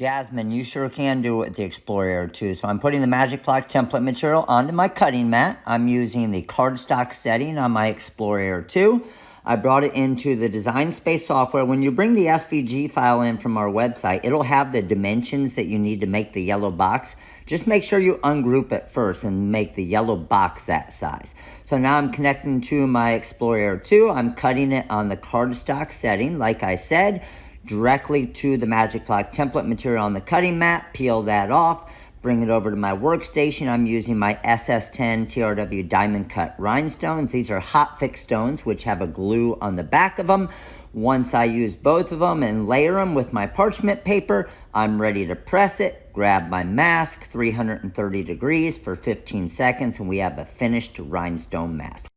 Jasmine, you sure can do it with the Explore Air too. So I'm putting the Magic Flock template material onto my cutting mat. I'm using the cardstock setting on my Explore Air 2. I brought it into the Design Space software. When you bring the SVG file in from our website, it'll have the dimensions that you need to make the yellow box. Just make sure you ungroup it first and make the yellow box that size. So now I'm connecting to my Explore Air 2. I'm cutting it on the cardstock setting, like I said, directly to the Magic Flock template material on the cutting mat, peel that off, bring it over to my workstation. I'm using my SS10 TRW Diamond Cut Rhinestones. These are hot fix stones, which have a glue on the back of them. Once I use both of them and layer them with my parchment paper, I'm ready to press it, grab my mask, 330 degrees for 15 seconds, and we have a finished rhinestone mask.